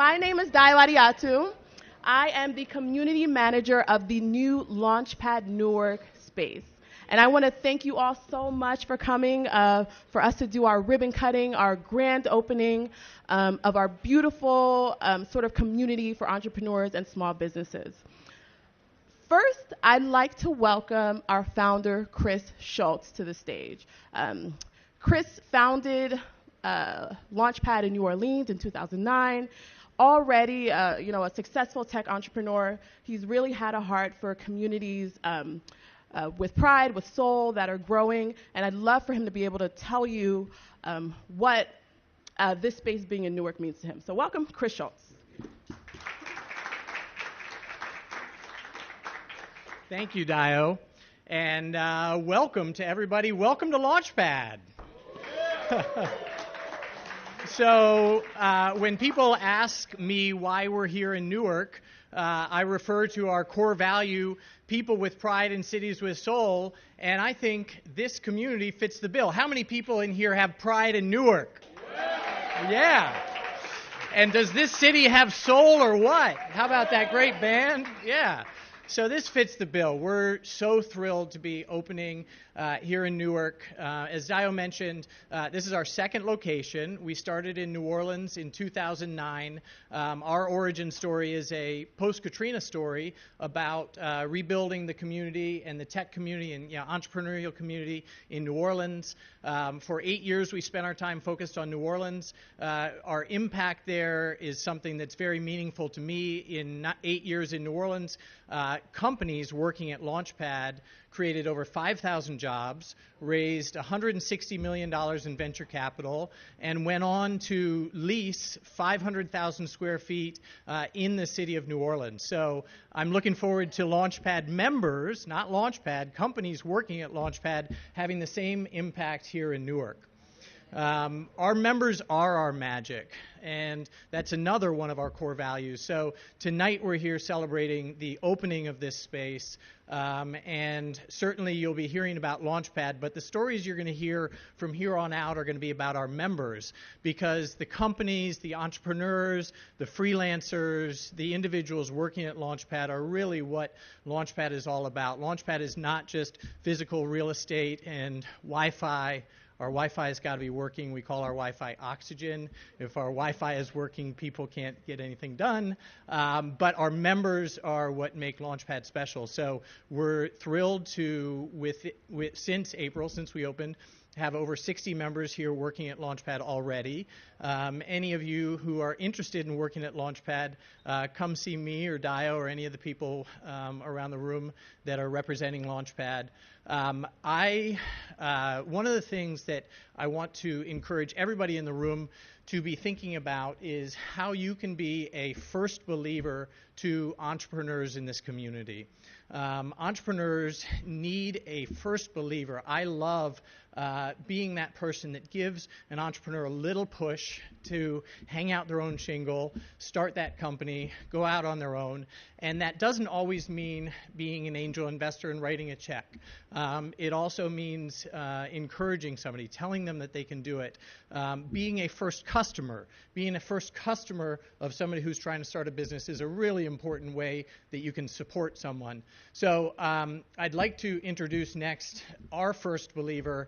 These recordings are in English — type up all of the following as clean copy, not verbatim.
My name is Dayo Adiatu. I am the community manager of the new Launchpad Newark space. And I want to thank you all so much for coming for us to do our ribbon cutting, our grand opening of our beautiful sort of community for entrepreneurs and small businesses. First, I'd like to welcome our founder, Chris Schultz, to the stage. Chris founded Launchpad in New Orleans in 2009. Already, a successful tech entrepreneur. He's really had a heart for communities with pride, with soul, that are growing. And I'd love for him to be able to tell you what this space being in Newark means to him. So welcome, Chris Schultz. Thank you, Dio. And welcome to everybody. Welcome to Launchpad. So when people ask me why we're here in Newark, I refer to our core value, people with pride and cities with soul, and I think this community fits the bill. How many people in here have pride in Newark? Yeah. And does this city have soul or what? How about that great band? Yeah. So this fits the bill. We're so thrilled to be opening here in Newark. As Dio mentioned, this is our second location. We started in New Orleans in 2009. Our origin story is a post-Katrina story about rebuilding the community and the tech community and entrepreneurial community in New Orleans. For 8 years, we spent our time focused on New Orleans. Our impact there is something that's very meaningful to me. In 8 years in New Orleans, companies working at Launchpad created over 5,000 jobs, raised $160 million in venture capital, and went on to lease 500,000 square feet in the city of New Orleans. So I'm looking forward to Launchpad members, not Launchpad, companies working at Launchpad having the same impact here in Newark. Our members are our magic, and that's another one of our core values. So tonight we're here celebrating the opening of this space, and certainly you'll be hearing about Launchpad, but the stories you're going to hear from here on out are going to be about our members, because the companies, the entrepreneurs, the freelancers, the individuals working at Launchpad are really what Launchpad is all about. Launchpad is not just physical real estate and Wi-Fi. Our Wi-Fi has got to be working. We call our Wi-Fi oxygen. If our Wi-Fi is working, people can't get anything done. But our members are what make Launchpad special. So we're thrilled to, since April, since we opened, have over 60 members here working at Launchpad already. Any of you who are interested in working at Launchpad, come see me or Dio or any of the people around the room that are representing Launchpad. One of the things that I want to encourage everybody in the room to be thinking about is how you can be a first believer to entrepreneurs in this community. Entrepreneurs need a first believer. I love being that person that gives an entrepreneur a little push to hang out their own shingle, start that company, go out on their own. And that doesn't always mean being an angel investor and writing a check. It also means encouraging somebody, telling them that they can do it. Being a first customer of somebody who's trying to start a business is a really important way that you can support someone. So I'd like to introduce next our first believer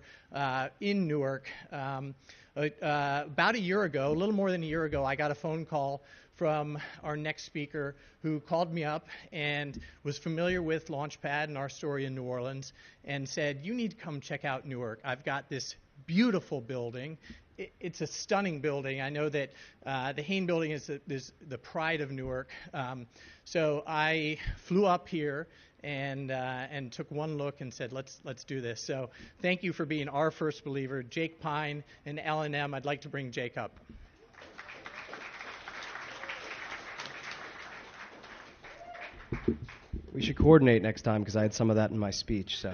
in Newark. About a year ago, a little more than a year ago, I got a phone call from our next speaker who called me up and was familiar with Launchpad and our story in New Orleans and said, "You need to come check out Newark. I've got this beautiful building. It's a stunning building. I know that the Hain building is the pride of Newark." So I flew up here and took one look and said, let's do this. So thank you for being our first believer. Jake Pine and L&M, I'd like to bring Jake up. We should coordinate next time because I had some of that in my speech. So,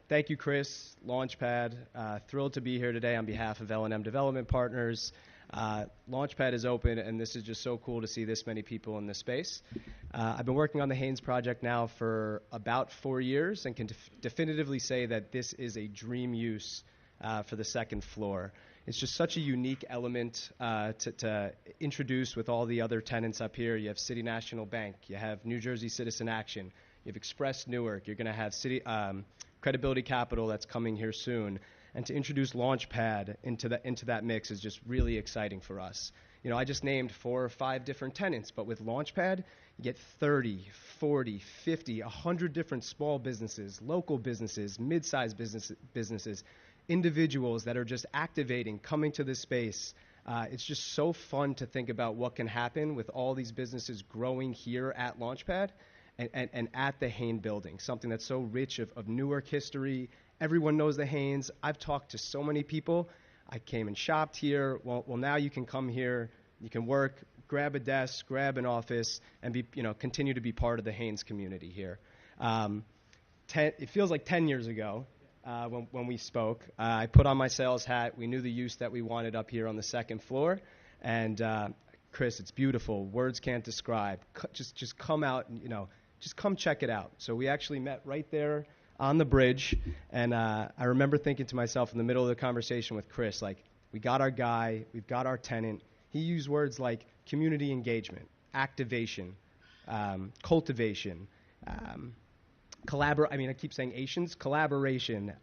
thank you, Chris. Launchpad, thrilled to be here today on behalf of L&M Development Partners. Launchpad is open, and this is just so cool to see this many people in this space. I've been working on the Haynes project now for about 4 years and can definitively say that this is a dream use for the second floor. It's just such a unique element to introduce with all the other tenants up here. You have City National Bank, you have New Jersey Citizen Action, you have Express Newark, you're going to have City Credibility Capital that's coming here soon. And to introduce Launchpad into that mix is just really exciting for us. You know, I just named 4 or 5 different tenants, but with Launchpad, you get 30, 40, 50, 100 different small businesses, local businesses, mid-sized businesses, individuals that are just activating, coming to this space. It's just so fun to think about what can happen with all these businesses growing here at Launchpad and at the Hain building, something that's so rich of Newark history. Everyone knows the Hains. I've talked to so many people. I came and shopped here. Well, now you can come here, you can work, grab a desk, grab an office, and continue to be part of the Hains community here. It feels like 10 years ago when we spoke. I put on my sales hat. We knew the use that we wanted up here on the second floor, and Chris, it's beautiful. Words can't describe. Just come out and just come check it out. So we actually met right there on the bridge, and I remember thinking to myself in the middle of the conversation with Chris, like, we got our guy, we've got our tenant. He used words like community engagement, activation, cultivation, I keep saying Asians, collaboration.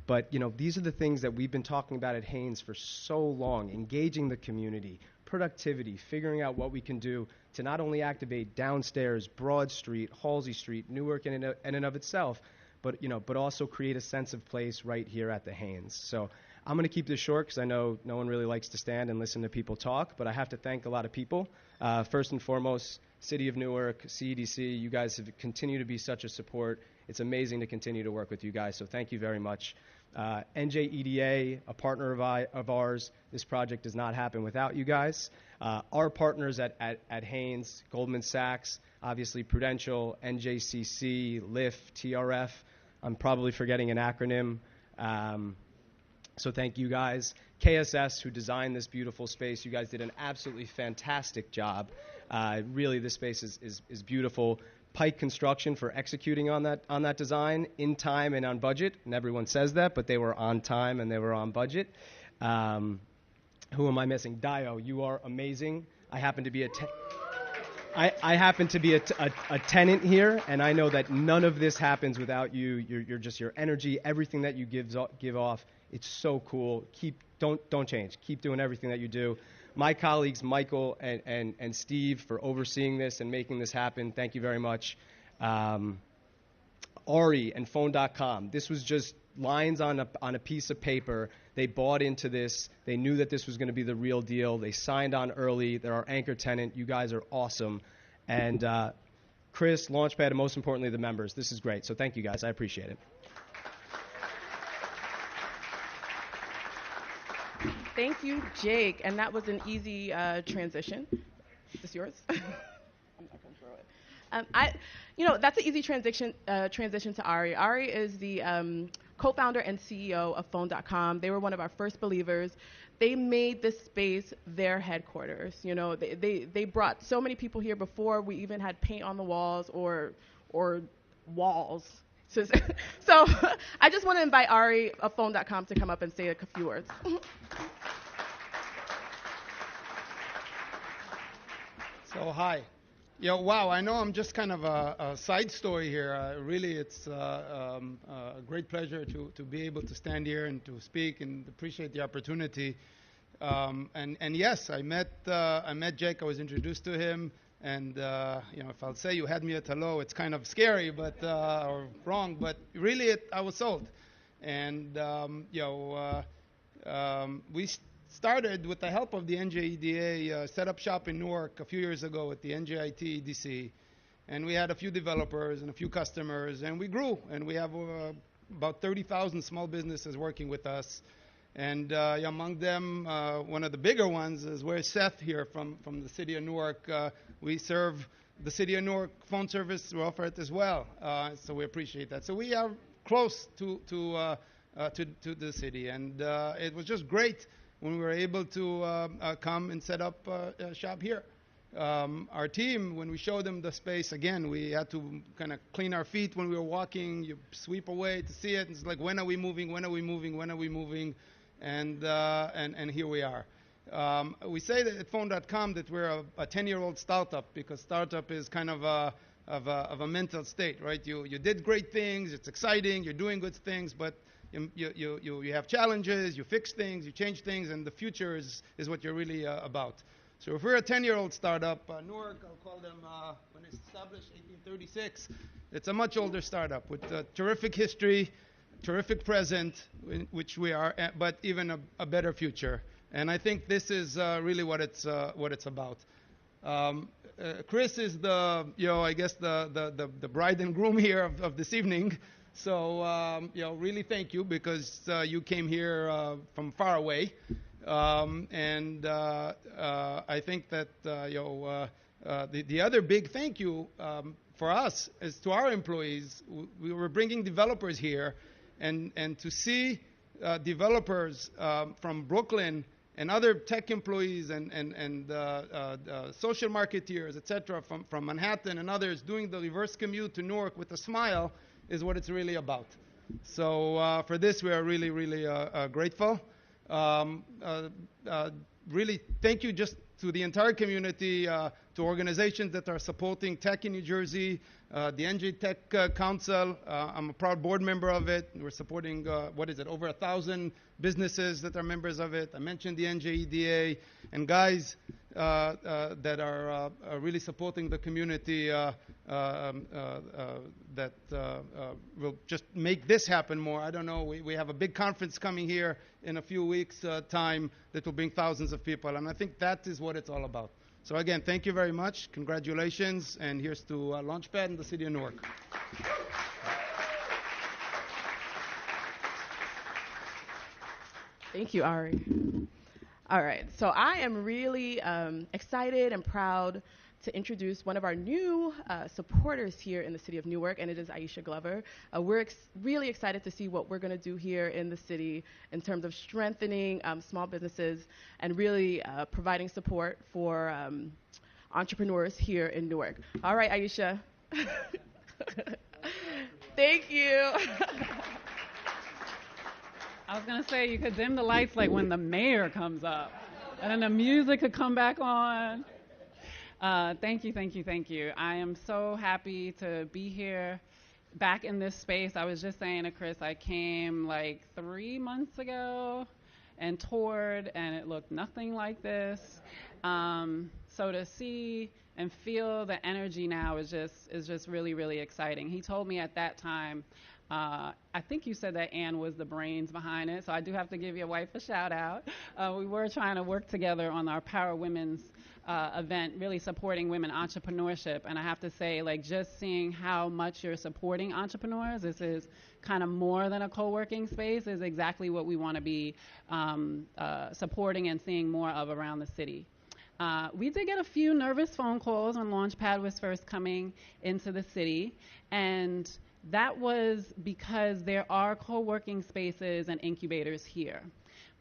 But these are the things that we've been talking about at Hains for so long, engaging the community, productivity, figuring out what we can do to not only activate downstairs, Broad Street, Halsey Street, Newark in and of itself, but also create a sense of place right here at the Hains. So I'm going to keep this short because I know no one really likes to stand and listen to people talk, but I have to thank a lot of people. First and foremost, City of Newark, CEDC, you guys have continued to be such a support. It's amazing to continue to work with you guys, so thank you very much. NJEDA, a partner of ours, this project does not happen without you guys. Our partners at Hains, Goldman Sachs, obviously Prudential, NJCC, LIF, TRF. I'm probably forgetting an acronym. So thank you guys. KSS, who designed this beautiful space, you guys did an absolutely fantastic job. Really, this space is beautiful. Pike Construction for executing on that design in time and on budget. And everyone says that, but they were on time and they were on budget. Who am I missing? Dio, you are amazing. I happen to be a tenant here, and I know that none of this happens without you. You're just your energy, everything that you give off. It's so cool. Don't change. Keep doing everything that you do. My colleagues, Michael and Steve, for overseeing this and making this happen. Thank you very much. Ari and Phone.com. This was just lines on a piece of paper. They bought into this. They knew that this was going to be the real deal. They signed on early. They're our anchor tenant. You guys are awesome. And Chris, Launchpad, and most importantly, the members. This is great. So thank you guys. I appreciate it. Thank you, Jake. And that was an easy transition. Is this yours? I'm not going to throw it. That's an easy transition to Ari. Ari is the co-founder and CEO of Phone.com. They were one of our first believers. They made this space their headquarters. They brought so many people here before we even had paint on the walls or walls. So I just want to invite Ari of Phone.com to come up and say a few words. So hi. Wow, I know I'm just kind of a side story here. Really, it's a great pleasure to be able to stand here and to speak and appreciate the opportunity. And yes, I met Jake. I was introduced to him. And, if I'll say you had me at hello, it's kind of scary, but or wrong. But really, I was sold. And, we started with the help of the NJEDA, set up shop in Newark a few years ago at the NJIT DC. And we had a few developers and a few customers, and we grew. And we have about 30,000 small businesses working with us. And among them, one of the bigger ones is where's Seth here from the city of Newark. We serve the city of Newark phone service. We offer it as well. So we appreciate that. So we are close to the city. And it was just great when we were able to come and set up shop here. Our team, when we showed them the space, again, we had to kind of clean our feet when we were walking. You sweep away to see it. It's like, when are we moving? When are we moving? When are we moving? and here we are. We say that at phone.com that we're a 10-year-old startup because startup is kind of a mental state, right? You did great things, it's exciting, you're doing good things, but you have challenges, you fix things, you change things, and the future is what you're really about. So if we're a 10-year-old startup, Newark, I'll call them, when it's established, 1836, it's a much older startup with a terrific history, terrific present, which we are, but even a better future. And I think this is really what it's about. Chris is I guess the bride and groom here of this evening. So, really thank you because you came here from far away. And I think that, the other big thank you for us is to our employees. We were bringing developers here, and to see developers from Brooklyn and other tech employees and social marketeers, etc., from Manhattan and others doing the reverse commute to Newark with a smile is what it's really about. So for this, we are really, really grateful. Really, thank you just to the entire community, to organizations that are supporting tech in New Jersey, the NJ Tech Council. I'm a proud board member of it. We're supporting, over 1,000 businesses that are members of it. I mentioned the NJEDA, and guys that are really supporting the community that will just make this happen more. I don't know, we have a big conference coming here in a few weeks' time that will bring thousands of people, and I think that is what it's all about. So again, thank you very much. Congratulations, and here's to Launchpad and the City of Newark. Thank you, Ari. All right, so I am really excited and proud to introduce one of our new supporters here in the city of Newark, and it is Aisha Glover. We're really excited to see what we're going to do here in the city in terms of strengthening small businesses and really providing support for entrepreneurs here in Newark. All right, Aisha. Thank you. I was going to say you could dim the lights like when the mayor comes up, and then the music could come back on. Thank you, thank you, thank you. I am so happy to be here back in this space. I was just saying to Chris, I came like 3 months ago and toured, and it looked nothing like this. So to see and feel the energy now is just really, really exciting. He told me at that time, I think you said that Ann was the brains behind it, so I do have to give your wife a shout out. We were trying to work together on our Power Women's event, really supporting women entrepreneurship, and I have to say, like, just seeing how much you're supporting entrepreneurs, this is kind of more than a co-working space, is exactly what we want to be supporting and seeing more of around the city. We did get a few nervous phone calls when Launchpad was first coming into the city, and that was because there are co-working spaces and incubators here.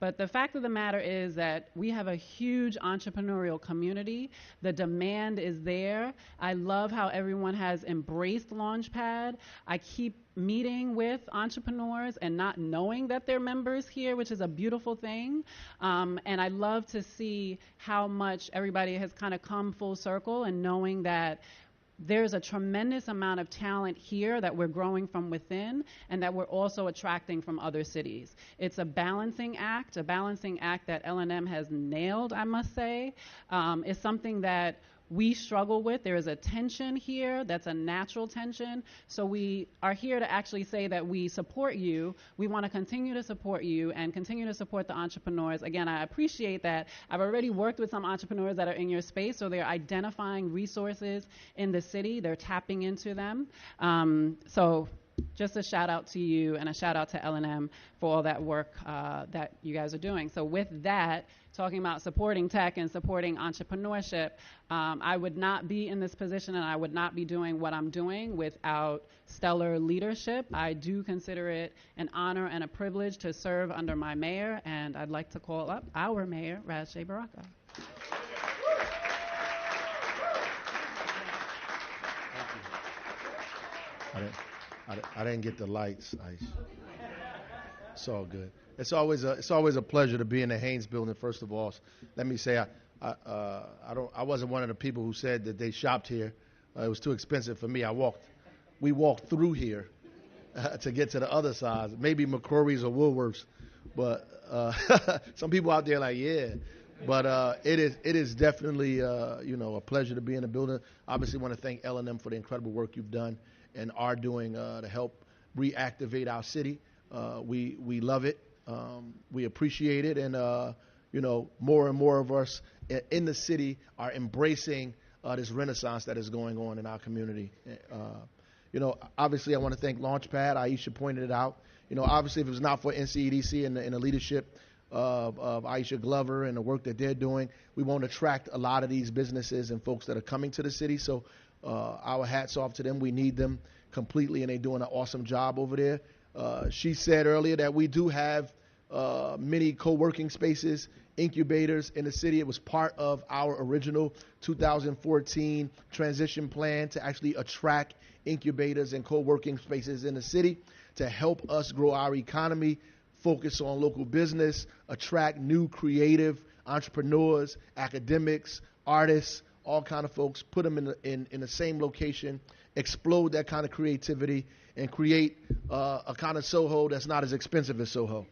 But the fact of the matter is that we have a huge entrepreneurial community. The demand is there. I love how everyone has embraced Launchpad. I keep meeting with entrepreneurs and not knowing that they're members here, which is a beautiful thing. And I love to see how much everybody has kind of come full circle and knowing that there's a tremendous amount of talent here that we're growing from within and that we're also attracting from other cities. It's a balancing act that L&M has nailed, I must say. It's something that we struggle with. There is a tension here that's a natural tension. So we are here to actually say that we support you. We want to continue to support you and continue to support the entrepreneurs. Again, I appreciate that. I've already worked with some entrepreneurs that are in your space, so they're identifying resources in the city. They're tapping into them. So just a shout out to you and a shout out to L&M for all that work that you guys are doing. So with that, talking about supporting tech and supporting entrepreneurship, I would not be in this position and I would not be doing what I'm doing without stellar leadership. I do consider it an honor and a privilege to serve under my mayor, and I'd like to call up our mayor, Baraka. I didn't get the lights, Aisha. It's all good. It's always a pleasure to be in the Haynes building. First of all, let me say I wasn't one of the people who said that they shopped here. It was too expensive for me. We walked through here to get to the other side. Maybe McCrory's or Woolworths, but some people out there are like, yeah. But it is definitely a pleasure to be in the building. Obviously, want to thank L&M for the incredible work you've done and are doing to help reactivate our city. We love it. We appreciate it, and more and more of us in the city are embracing this renaissance that is going on in our community. Obviously, I want to thank Launchpad. Aisha pointed it out. Obviously, if it was not for NCEDC and the leadership of Aisha Glover and the work that they're doing, we won't attract a lot of these businesses and folks that are coming to the city. So our hats off to them. We need them completely, and they're doing an awesome job over there. She said earlier that we do have many co-working spaces, incubators in the city. It was part of our original 2014 transition plan to actually attract incubators and co-working spaces in the city to help us grow our economy, focus on local business, attract new creative entrepreneurs, academics, artists, all kind of folks, put them in the same location, explode that kind of creativity, and create a kind of Soho that's not as expensive as Soho.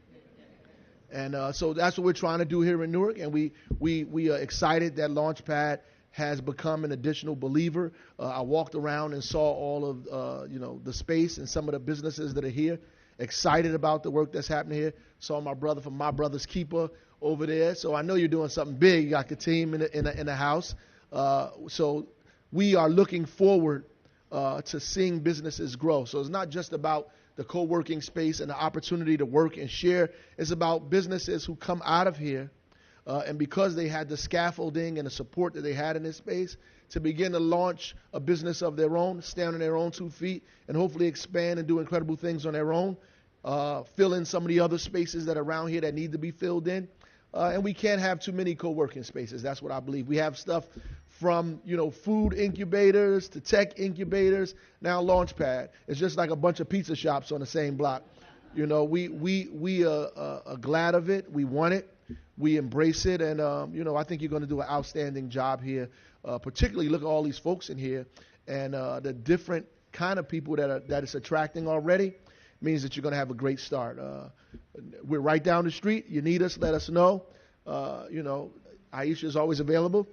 And so that's what we're trying to do here in Newark, and we are excited that Launchpad has become an additional believer. I walked around and saw all of the space and some of the businesses that are here. Excited about the work that's happening here. Saw my brother from My Brother's Keeper over there. So I know you're doing something big. You got the team in the house. So we are looking forward to seeing businesses grow. So it's not just about the co-working space and the opportunity to work and share. It's about businesses who come out of here and because they had the scaffolding and the support that they had in this space to begin to launch a business of their own, stand on their own 2 feet, and hopefully expand and do incredible things on their own, fill in some of the other spaces that are around here that need to be filled in. And we can't have too many co-working spaces. That's what I believe. We have stuff from, food incubators to tech incubators, now Launchpad. It's just like a bunch of pizza shops on the same block. We are glad of it. We want it. We embrace it. And, I think you're going to do an outstanding job here. Particularly look at all these folks in here and the different kind of people that it's attracting already means that you're going to have a great start. We're right down the street. You need us, let us know. Aisha is always available.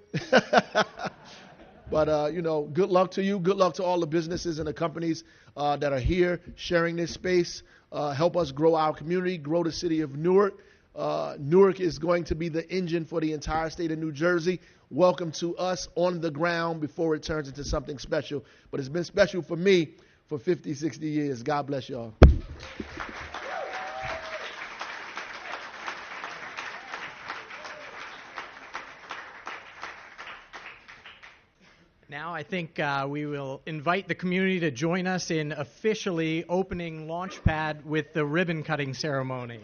But, good luck to you. Good luck to all the businesses and the companies that are here sharing this space. Help us grow our community, grow the city of Newark. Newark is going to be the engine for the entire state of New Jersey. Welcome to us on the ground before it turns into something special. But it's been special for me for 50, 60 years. God bless y'all. Now I think we will invite the community to join us in officially opening Launchpad with the ribbon cutting ceremony.